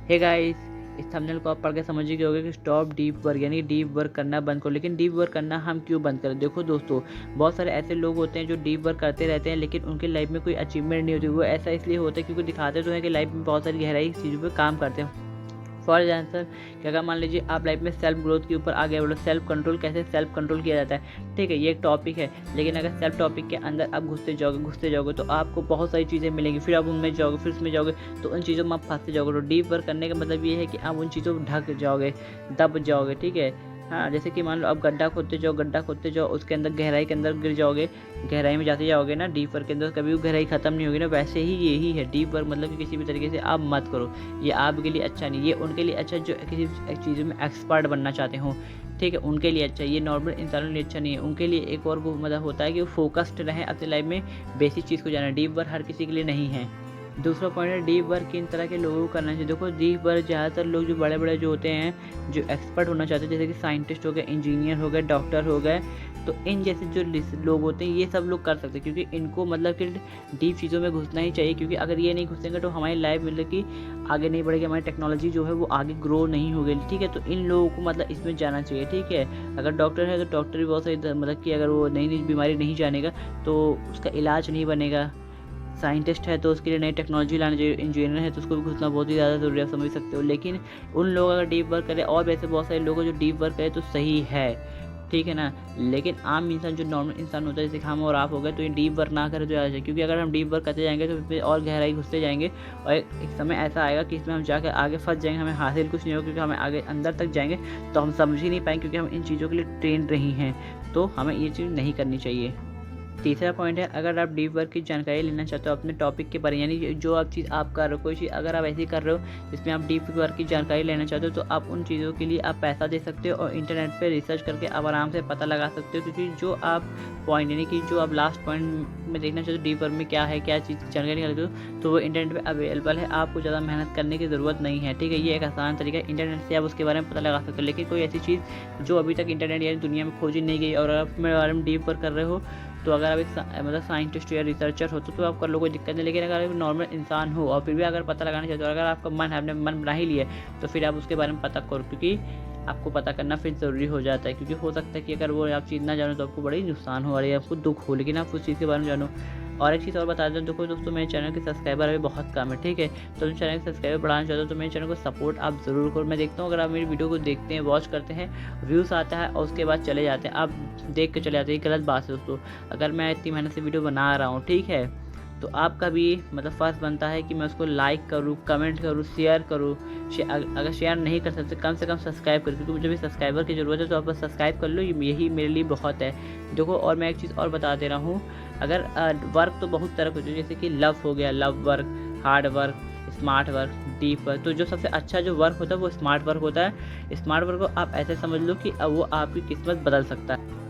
Hey guys, इस thumbnail को आप पढ़ के समझ गए होंगे कि स्टॉप डीप वर्क, यानी डीप वर्क करना बंद करो। लेकिन डीप वर्क करना हम क्यों बंद करें? देखो दोस्तों, बहुत सारे ऐसे लोग होते हैं जो डीप वर्क करते रहते हैं, लेकिन उनकी लाइफ में कोई अचीवमेंट नहीं होती। वो ऐसा इसलिए होता है क्योंकि दिखाते तो हैं कि लाइफ में बहुत सारी गहराई चीज़ों पर काम करते हैं। फॉर एग्जाम्पल कि अगर मान लीजिए आप लाइफ में सेल्फ ग्रोथ के ऊपर आगे बढ़ो, सेल्फ कंट्रोल, कैसे सेल्फ कंट्रोल किया जाता है, ठीक है, ये एक टॉपिक है। लेकिन अगर सेल्फ टॉपिक के अंदर आप घुसते जाओगे तो आपको बहुत सारी चीज़ें मिलेंगी, फिर आप उनमें जाओगे, फिर उसमें जाओगे तो उन चीज़ों में आप फंसते जाओगे। तो डीप वर्क करने का मतलब ये है कि आप उन चीज़ों में ढक जाओगे, दब जाओगे, ठीक है। हाँ, जैसे कि मान लो आप गड्ढा खोदते जाओ, उसके अंदर गहराई के अंदर गिर जाओगे, गहराई में जाते जाओगे ना, डीप वर्क के अंदर कभी वो गहराई खत्म नहीं होगी ना। वैसे ही यही है डीप वर्क, मतलब कि किसी भी तरीके से आप मत करो, ये आपके लिए अच्छा नहीं, ये उनके लिए अच्छा जो किसी चीज़ों में एक्सपर्ट बनना चाहते हो, ठीक है, उनके लिए अच्छा है। ये नॉर्मल इंसानों के लिए अच्छा नहीं है। उनके लिए एक और वो मतलब होता है कि वो फोकस्ड रहें अपनी लाइफ में, बेसिक चीज़ को जाना। डीप वर्क हर किसी के लिए नहीं है। दूसरा पॉइंट है डीप वर्क किन तरह के लोगों को करना चाहिए। देखो, डीप वर्क ज़्यादातर लोग जो बड़े जो होते हैं, जो एक्सपर्ट होना चाहते हैं, जैसे कि साइंटिस्ट हो गए, इंजीनियर हो गए, डॉक्टर हो गए, तो इन जैसे जो लोग होते हैं ये सब लोग कर सकते हैं, क्योंकि इनको मतलब कि डीप चीज़ों में घुसना ही चाहिए। क्योंकि अगर ये नहीं घुसेंगे तो हमारी लाइफ मतलब कि आगे नहीं बढ़ेगी, हमारी टेक्नोलॉजी जो है वो आगे ग्रो नहीं होगी, ठीक है। तो इन लोगों को मतलब इसमें जाना चाहिए, ठीक है। अगर डॉक्टर है तो डॉक्टर भी बहुत सारी मतलब कि अगर वो नई बीमारी नहीं जानेगा तो उसका इलाज नहीं बनेगा। साइंटिस्ट है तो उसके लिए नई टेक्नोलॉजी लानी चाहिए। इंजीनियर है तो उसको भी घुसना बहुत ही ज़्यादा ज़रूरी है, आप समझ सकते हो। लेकिन उन लोग अगर डीप वर्क करें, और वैसे बहुत सारे लोग जो डीप वर्क करें तो सही है, ठीक है ना। लेकिन आम इंसान जो नॉर्मल इंसान होता है, जैसे हम और आप हो गए, तो ये डीप वर्क ना करें तो ज़्यादा अच्छा है। क्योंकि अगर हम डीप वर्क करते जाएंगे तो फिर और गहराई घुसते जाएंगे, और एक समय ऐसा आएगा कि इसमें हम जाकर आगे फंस जाएंगे, हमें हासिल कुछ नहीं होगा, क्योंकि हमें आगे अंदर तक जाएंगे तो हम समझ ही नहीं पाएंगे, क्योंकि हम इन चीज़ों के लिए ट्रेंड नहीं हैं। तो हमें ये चीज़ नहीं करनी चाहिए। तीसरा पॉइंट है, अगर आप डीप वर्क की जानकारी लेना चाहते हो अपने टॉपिक के बारे, यानी जो आप चीज़ आप कर रहे हो, कोई चीज़ अगर आप ऐसी कर रहे हो जिसमें आप डीप वर्क की जानकारी लेना चाहते हो, तो आप उन चीज़ों के लिए आप पैसा दे सकते हो और इंटरनेट पे रिसर्च करके आप आराम से पता लगा सकते हो। क्योंकि जो आप पॉइंट, यानी कि जो आप लास्ट पॉइंट में देखना चाहते हो डीप वर्क में क्या है, क्या चीज़ जानकारी निकालते हो, तो वो इंटरनेट पर अवेलेबल है। आपको ज़्यादा मेहनत करने की ज़रूरत नहीं है, ठीक है। ये एक आसान तरीका है, इंटरनेट से आप उसके बारे में पता लगा सकते हो। लेकिन कोई ऐसी चीज़ जो अभी तक इंटरनेट या दुनिया में खोजी नहीं गई और आप उसमें बारे में डीप वर्क कर रहे हो, तो अगर आप एक मतलब साइंटिस्ट या रिसर्चर हो तो आप कर लो, कोई दिक्कत नहीं। लेकिन अगर आप नॉर्मल इंसान हो और फिर भी अगर पता लगाना चाहते हो, अगर आपका मन है, आपने मन बना ही लिया, तो फिर आप उसके बारे में पता करो। क्योंकि आपको पता करना फिर ज़रूरी हो जाता है, क्योंकि हो सकता है कि अगर वो आप चीज़ ना जानो तो आपको बड़ी नुकसान हो और आपको दुख हो, लेकिन आप उस चीज़ के बारे में जानो। और एक चीज़ और बता दें, देखो दोस्तों, मेरे चैनल के सब्सक्राइबर अभी बहुत कम है, ठीक है। तो मैं चैनल के सब्सक्राइबर बढ़ाना चाहते हो तो मेरे चैनल को सपोर्ट आप ज़रूर करो। मैं देखता हूँ अगर आप मेरी वीडियो को देखते हैं, वॉच करते हैं, व्यूज़ आता है और उसके बाद चले जाते हैं, आप देख के चले जाते हैं, ये गलत बात है दोस्तों। अगर मैं इतनी मेहनत से वीडियो बना रहा हूँ, ठीक है, तो आपका भी मतलब फ़र्ज़ बनता है कि मैं उसको लाइक करूँ, कमेंट करूँ, शेयर करूँ। अगर शेयर नहीं कर सकते कम से कम सब्सक्राइब करो, क्योंकि मुझे भी सब्सक्राइबर की ज़रूरत है। तो आप बस सब्सक्राइब कर लो, यही मेरे लिए बहुत है। देखो, और मैं एक चीज़ और बता दे रहा हूँ, अगर वर्क तो बहुत तरह के होते हैं, जैसे कि लव हो गया, love work, hard work, smart work, deep work. तो जो सबसे अच्छा जो वर्क होता है वो स्मार्ट वर्क होता है। स्मार्ट वर्क को आप ऐसे समझ लो कि वो आपकी किस्मत बदल सकता है।